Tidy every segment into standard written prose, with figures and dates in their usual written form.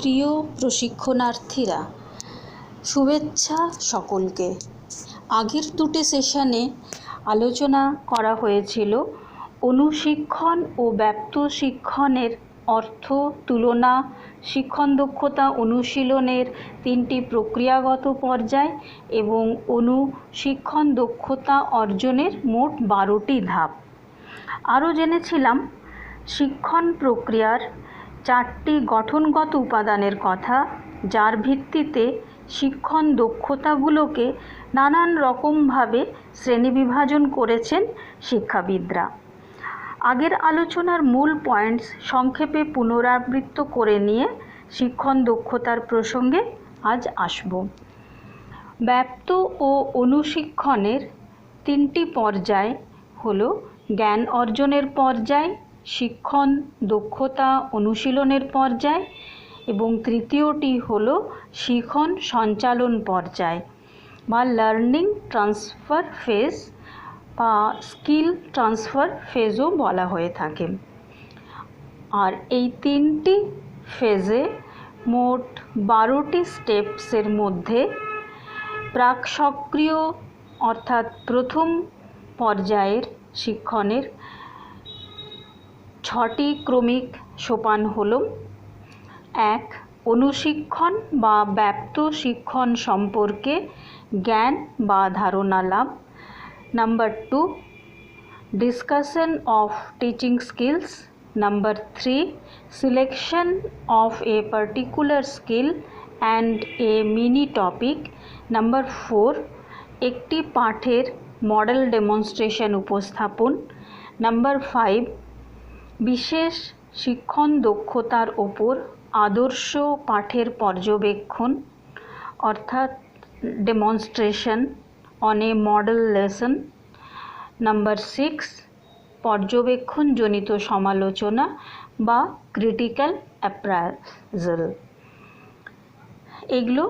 প্রিয় প্রশিক্ষণার্থীরা, শুভেচ্ছা সকলকে। আগের দুটি সেশনে আলোচনা করা হয়েছিল অনুশিক্ষণ ও ব্যাপ্ত শিক্ষণের অর্থ, তুলনা, শিক্ষণ দক্ষতা অনুশীলনের তিনটি প্রক্রিয়াগত পর্যায় এবং অনুশিক্ষণ দক্ষতা অর্জনের মোট 12টি ধাপ। আরও জেনেছিলাম শিক্ষণ প্রক্রিয়ার 4টি গঠনগত উপাদানের কথা, যার ভিত্তিতে শিক্ষণ দক্ষতাগুলোকে নানান রকমভাবে শ্রেণীবিভাজন করেছেন শিক্ষাবিদরা। আগের আলোচনার মূল পয়েন্টস সংক্ষেপে পুনরাবৃত্ত করে নিয়ে শিক্ষণ দক্ষতার প্রসঙ্গে আজ আসব। ব্যাপ্ত ও অনুশিক্ষণের 3টি পর্যায় হলো জ্ঞান অর্জনের পর্যায়, শিক্ষণ দক্ষতা অনুশীলনের পর্যায় এবং তৃতীয়টি হলো শিখন সঞ্চালন পর্যায় বা লার্নিং ট্রান্সফার ফেজ বা স্কিল ট্রান্সফার ফেজও বলা হয়ে থাকে। আর এই 3টি ফেজে মোট 12টি স্টেপসের মধ্যে প্রাক সক্রিয় অর্থাৎ প্রথম পর্যায়ের শিক্ষণের 6টি ক্রমিক সোপান হলো: 1. অনুশিক্ষণ বা ব্যাপ্ত শিক্ষণ সম্পর্কে জ্ঞান বা ধারণা লাভ। Number 2. Discussion of teaching skills. Number 3. Selection of a particular skill and a mini topic. Number 4. একটি পাঠের মডেল ডেমনস্ট্রেশন উপস্থাপন। নাম্বার 5. বিশেষ শিক্ষণ দক্ষতার ওপর আদর্শ পাঠের পর্যবেক্ষণ অর্থাৎ demonstration on a model lesson. Number 6. পর্যবেক্ষণজনিত সমালোচনা বা ক্রিটিক্যাল অ্যাপ্রাইজাল। এগুলো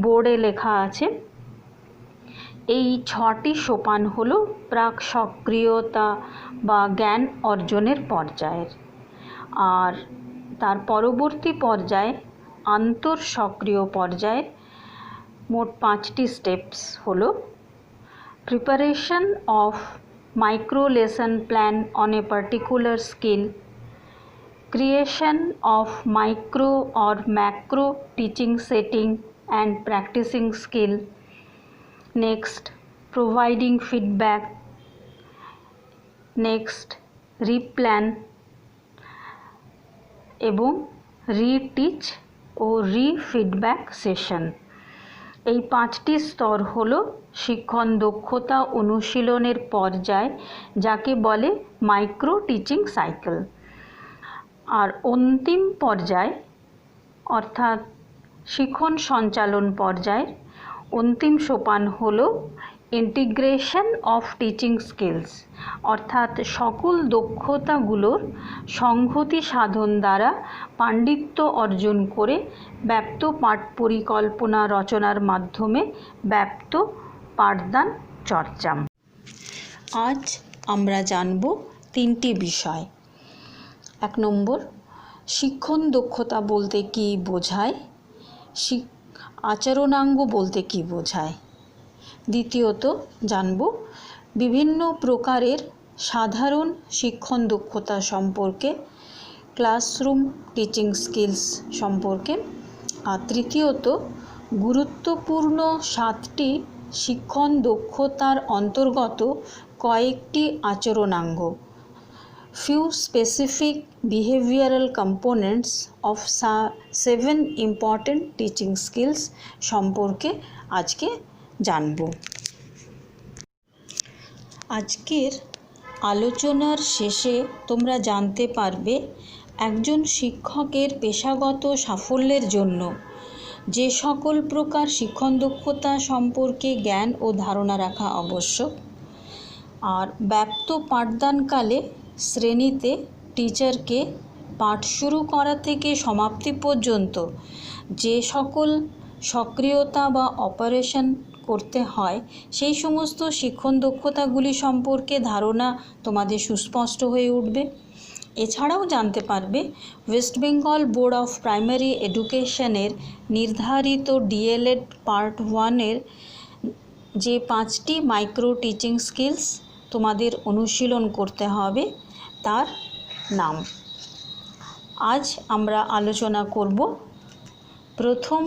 বোর্ডে লেখা আছে। এই 6টি সোপান হলো প্রাক সক্রিয়তা বা জ্ঞান অর্জনের পর্যায়ের। আর তার পরবর্তী পর্যায়ে আন্তর সক্রিয় পর্যায়ে মোট 5টি স্টেপস হলো: preparation of micro lesson plan on a particular skill, creation of micro or macro teaching setting and practicing skill. Next, providing feedback. Next, replan এবং রিটিচ ও রিফিডব্যাক সেশন। এই 5টি স্তর হলো শিক্ষণ দক্ষতা অনুশীলনের পর্যায়, যাকে বলে মাইক্রো টিচিং সাইকেল। আর অন্তিম পর্যায় অর্থাৎ শিখন সঞ্চালন পর্যায়ের অন্তিম সোপান হলো ইন্টিগ্রেশন অফ টিচিং স্কিলস, অর্থাৎ সকল দক্ষতাগুলোর সংহতি সাধন দ্বারা পাণ্ডিত্য অর্জন করে ব্যাপ্ত পাঠ পরিকল্পনা রচনার মাধ্যমে ব্যাপ্ত পাঠদান চর্চা। আজ আমরা জানব 3টি বিষয়। 1 নম্বর, শিক্ষণ দক্ষতা বলতে কী বোঝায়, আচরণাঙ্গ বলতে কী বোঝায়। দ্বিতীয়ত জানব বিভিন্ন প্রকারের সাধারণ শিক্ষণ দক্ষতা সম্পর্কে, ক্লাসরুম টিচিং স্কিলস সম্পর্কে। আর তৃতীয়ত গুরুত্বপূর্ণ 7টি শিক্ষণ দক্ষতার অন্তর্গত কয়েকটি আচরণাঙ্গ, few specific behavioral components of 7 important teaching skills সম্পর্কে আজকে জানব। আজকের আলোচনার শেষে তোমরা জানতে পারবে একজন শিক্ষকের পেশাগত সাফল্যের জন্য যে সকল প্রকার শিক্ষণ দক্ষতা সম্পর্কে জ্ঞান ও ধারণা রাখা আবশ্যক। আর ব্যাপ্ত পাঠদানকালে শ্রেণীতে টিচারকে পাঠ শুরু করা থেকে সমাপ্তি পর্যন্ত যে সকল সক্রিয়তা বা অপারেশন করতে হয়, সেই সমস্ত শিক্ষণ দক্ষতাগুলি সম্পর্কে ধারণা তোমাদের সুস্পষ্ট হয়ে উঠবে। এছাড়াও জানতে পারবে West Bengal Board of primary এডুকেশনের নির্ধারিত ডিএলএড পার্ট 1-এর যে 5টি মাইক্রো টিচিং স্কিলস তোমাদের অনুশীলন করতে হবে তার নাম। আজ আমরা আলোচনা করব প্রথম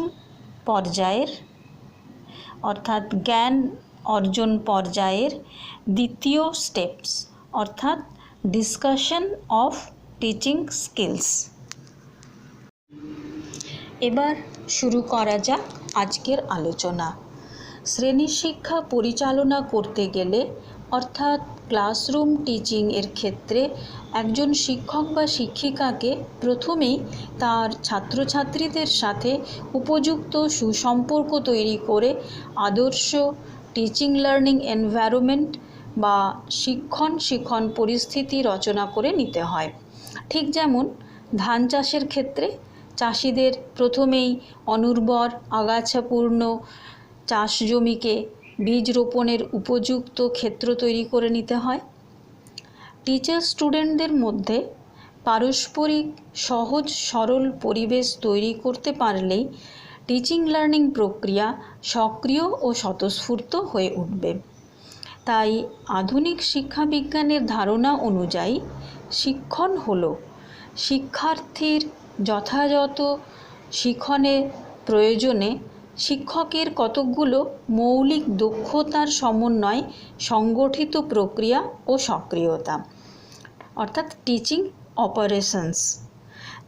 পর্যায়ের অর্থাৎ জ্ঞান অর্জন পর্যায়ের দ্বিতীয় স্টেপস অর্থাৎ ডিসকাশন অফ টিচিং স্কিলস। এবার শুরু করা যাক আজকের আলোচনা। শ্রেণী শিক্ষা পরিচালনা করতে গেলে অর্থাৎ ক্লাসরুম টিচিং এর ক্ষেত্রে একজন শিক্ষক বা শিক্ষিকাকে প্রথমেই তার ছাত্রছাত্রীদের সাথে উপযুক্ত সুসম্পর্ক তৈরি করে আদর্শ টিচিং লার্নিং এনভায়রনমেন্ট বা শিক্ষণ পরিস্থিতি রচনা করে নিতে হয়। ঠিক যেমন ধান চাষের ক্ষেত্রে চাষিদের প্রথমেই অনুর্বর আগাছাপূর্ণ চাষ জমিকে বীজ রোপণের উপযুক্ত ক্ষেত্র তৈরি করে নিতে হয়। টিচার স্টুডেন্টদের মধ্যে পারস্পরিক সহজ সরল পরিবেশ তৈরি করতে পারলেই টিচিং লার্নিং প্রক্রিয়া সক্রিয় ও স্বতঃস্ফূর্ত হয়ে উঠবে। তাই আধুনিক শিক্ষাবিজ্ঞানের ধারণা অনুযায়ী শিক্ষণ হলো শিক্ষার্থীর যথাযথ শিখনের প্রয়োজনে শিক্ষকের কতকগুলো মৌলিক দক্ষতার সমন্বয় সংগঠিত প্রক্রিয়া ও সক্রিয়তা অর্থাৎ টিচিং অপারেশনস।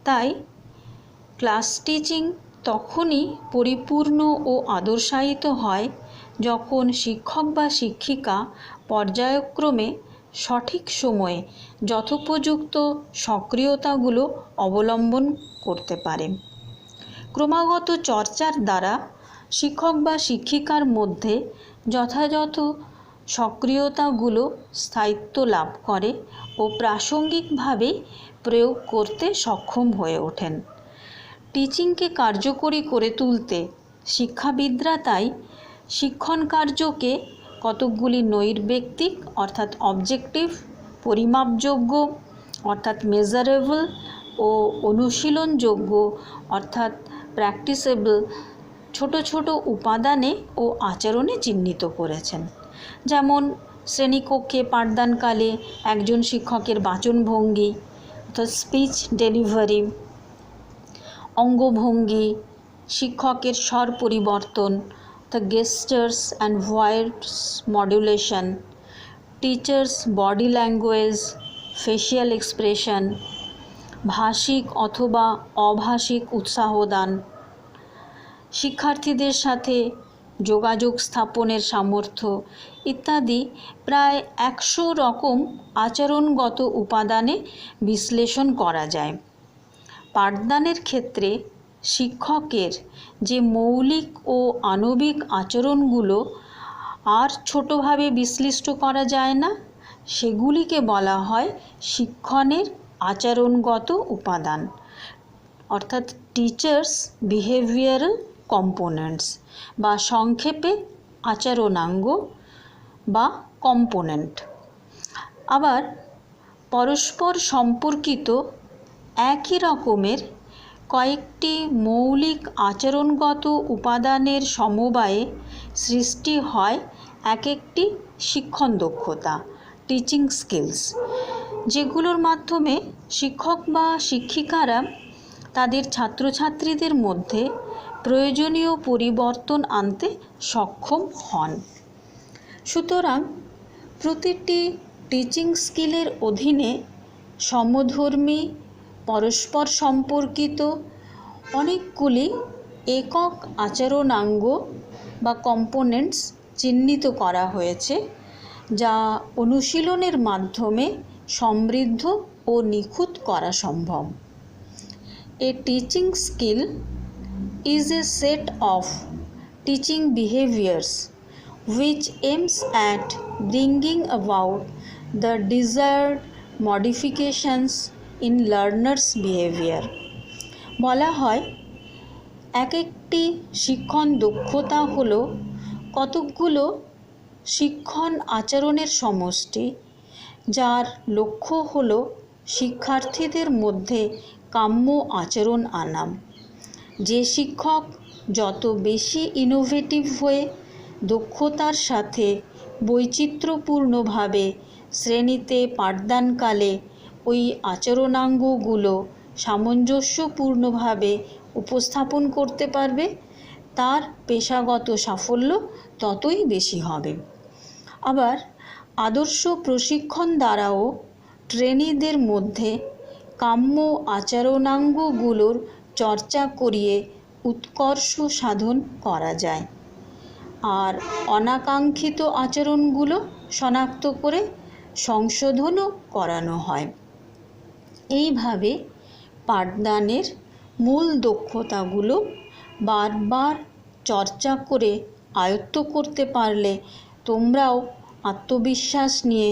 তাই ক্লাস টিচিং তখনই পরিপূর্ণ ও আদর্শায়িত হয় যখন শিক্ষক বা শিক্ষিকা পর্যায়ক্রমে সঠিক সময়ে যথোপযুক্ত সক্রিয়তাগুলো অবলম্বন করতে পারে। ক্রমাগত চর্চার দ্বারা শিক্ষক বা শিক্ষিকার মধ্যে যথাযথ সক্রিয়তাগুলো স্থায়িত্ব লাভ করে ও প্রাসঙ্গিকভাবে প্রয়োগ করতে সক্ষম হয়ে ওঠেন। টিচিংকে কার্যকরী করে তুলতে শিক্ষাবিদরা তাই শিক্ষণ কার্যকে কতকগুলি নৈর্ব্যক্তিক অর্থাৎ অবজেক্টিভ, পরিমাপযোগ্য অর্থাৎ মেজারেবল ও অনুশীলনযোগ্য অর্থাৎ প্র্যাকটিসেবল ছোট ছোট উপাদানে ও আচরণে চিহ্নিত করেছেন। যেমন শ্রেণীকক্ষে পাঠদানকালে একজন শিক্ষকের বাচনভঙ্গি অর্থাৎ স্পিচ ডেলিভারি, অঙ্গভঙ্গি, শিক্ষকের স্বর পরিবর্তন অর্থাৎ গেস্টার্স and voice modulation, teachers body language, facial expression, ভাষিক অথবা অভাষিক উৎসাহদান, শিক্ষার্থীদের সাথে যোগাযোগ স্থাপনের সামর্থ্য ইত্যাদি প্রায় 100 রকম আচরণগত উপাদানে বিশ্লেষণ করা যায়। পাঠদানের ক্ষেত্রে শিক্ষকের যে মৌলিক ও আণবিক আচরণগুলো আর ছোটোভাবে বিশ্লিষ্ট করা যায় না সেগুলিকে বলা হয় শিক্ষণের আচরণগত উপাদান অর্থাৎ টিচার্স বিহেভিয়ারাল কম্পোনেন্টস বা সংক্ষেপে আচরণাঙ্গ বা কম্পোনেন্ট। আবার পরস্পর সম্পর্কিত একই রকমের কয়েকটি মৌলিক আচরণগত উপাদানের সমবায়ে সৃষ্টি হয় এক একটি শিক্ষণ দক্ষতা টিচিং স্কিলস, যেগুলোর মাধ্যমে শিক্ষক বা শিক্ষিকারা তাদের ছাত্রছাত্রীদের মধ্যে প্রয়োজনীয় পরিবর্তন আনতে সক্ষম হন। সুতরাং প্রতিটি টিচিং স্কিলের অধীনে সমধর্মী পরস্পর সম্পর্কিত অনেকগুলি একক আচরণাঙ্গ বা কম্পোনেন্টস চিহ্নিত করা হয়েছে, যা অনুশীলনের মাধ্যমে সমৃদ্ধ ও নিখুঁত করা সম্ভব। A teaching skill is a set of teaching behaviors which aims at bringing about the desired modifications in learners' behavior. বলা হয় এক একটি শিক্ষণ দক্ষতা হলো কতকগুলো শিক্ষণ আচরণের সমষ্টি, যার লক্ষ্য হলো শিক্ষার্থীদের মধ্যে কাম্য আচরণ আনা। যে শিক্ষক যত বেশি ইনোভেটিভ হয়ে দক্ষতার সাথে বৈচিত্র্যপূর্ণভাবে শ্রেণীতে পাঠদানকালে ওই আচরণাঙ্গগুলো সামঞ্জস্যপূর্ণভাবে উপস্থাপন করতে পারবে, তার পেশাগত সাফল্য ততই বেশি হবে। আবার আদর্শ প্রশিক্ষণ দ্বারাও ট্রেনিদের মধ্যে কাম্য আচরণাঙ্গগুলোর চর্চা করিয়ে উৎকর্ষ সাধন করা যায়, আর অনাকাঙ্ক্ষিত আচরণগুলো শনাক্ত করে সংশোধনও করানো হয়। এইভাবে পাঠদানের মূল দক্ষতাগুলো বারবার চর্চা করে আয়ত্ত করতে পারলে তোমরাও আত্মবিশ্বাস নিয়ে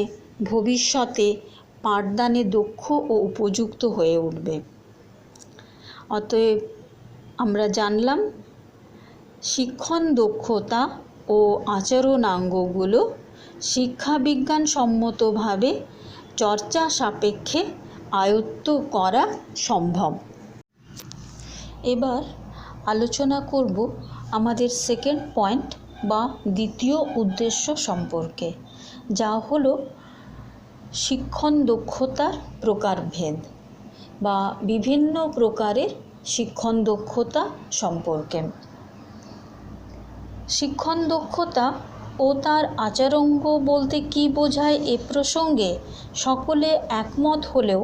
ভবিষ্যতে পাঠদানে দক্ষ ও উপযুক্ত হয়ে উঠবে। অতএব আমরা জানলাম শিক্ষণ দক্ষতা ও আচরণাঙ্গগুলো শিক্ষাবিজ্ঞানসম্মতভাবে চর্চা সাপেক্ষে আয়ত্ত করা সম্ভব। এবার আলোচনা করব আমাদের সেকেন্ড পয়েন্ট বা দ্বিতীয় উদ্দেশ্য সম্পর্কে, যা হলো শিক্ষণ দক্ষতার প্রকারভেদ বা বিভিন্ন প্রকারের শিক্ষণ দক্ষতা সম্পর্কে। শিক্ষণ দক্ষতা ও তার আচরণাঙ্গ বলতে কী বোঝায় এ প্রসঙ্গে সকলে একমত হলেও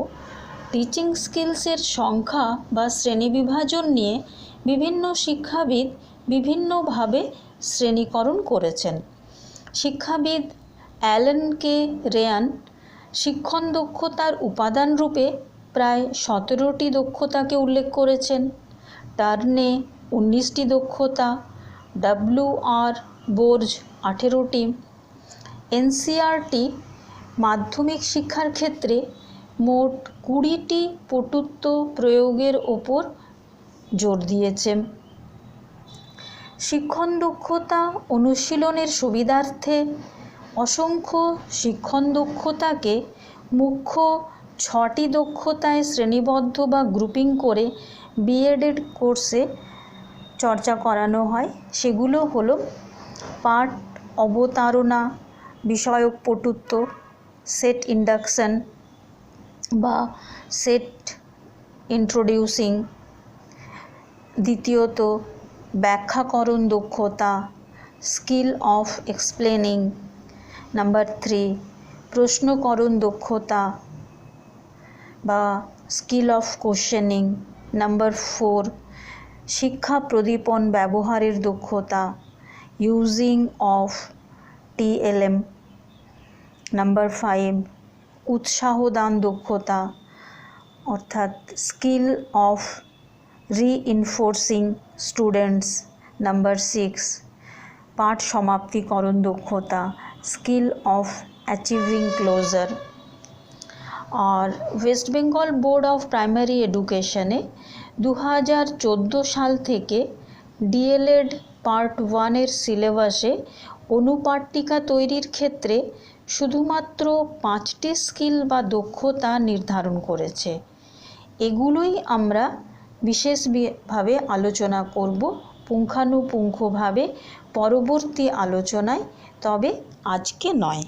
টিচিং স্কিলসের সংখ্যা বা শ্রেণীবিভাজন নিয়ে বিভিন্ন শিক্ষাবিদ বিভিন্নভাবে শ্রেণীকরণ করেছেন। শিক্ষাবিদ অ্যালেন কে রেয়ান শিক্ষণ দক্ষতার উপাদান রূপে প্রায় 17টি দক্ষতাকে উল্লেখ করেছেন। টার্নে 19টি দক্ষতা, ডব্লিউ.আর. বোর্জ 18টি। এনসিইআরটি মাধ্যমিক শিক্ষার ক্ষেত্রে মোট 20টি পটুত্ব প্রয়োগের ওপর জোর দিয়েছে। শিক্ষণ দক্ষতা অনুশীলনের সুবিধার্থে অসংখ্য শিক্ষণ দক্ষতাকে মুখ্য 6টি দক্ষতায় শ্রেণীবদ্ধ বা গ্রুপিং করে বিএড কোর্সে চর্চা করানো হয়। সেগুলো হলো পাঠ অবতারণা বিষয়ক পটুত্ব, সেট ইন্ডাকশন বা সেট ইন্ট্রোডিউসিং। দ্বিতীয়ত ব্যাখ্যাকরণ দক্ষতা, স্কিল অফ এক্সপ্লেনিং। নাম্বার 3 প্রশ্নকরণ দক্ষতা বা স্কিল অফ কোশ্চেনিং। নাম্বার 4 শিক্ষা প্রদীপন ব্যবহারের দক্ষতা, ইউজিং অফ টিএলএম। নাম্বার 5 উৎসাহদান দক্ষতা অর্থাৎ skill of reinforcing students. Number 6 পাঠ সমাপ্তিকরণ দক্ষতা, স্কিল অফ অ্যাচিভিং ক্লোজার। আর West Bengal Board of Primary এডুকেশনে 2014 সাল থেকে ডিএলএড পার্ট 1-এর সিলেবাসে অনুপাঠ্যিকা তৈরির ক্ষেত্রে শুধুমাত্র 5টি স্কিল বা দক্ষতা নির্ধারণ করেছে। এগুলোই আমরা বিশেষভাবে আলোচনা করব পুঙ্খানুপুঙ্খভাবে পরবর্তী আলোচনায়, তবে আজকে নয়।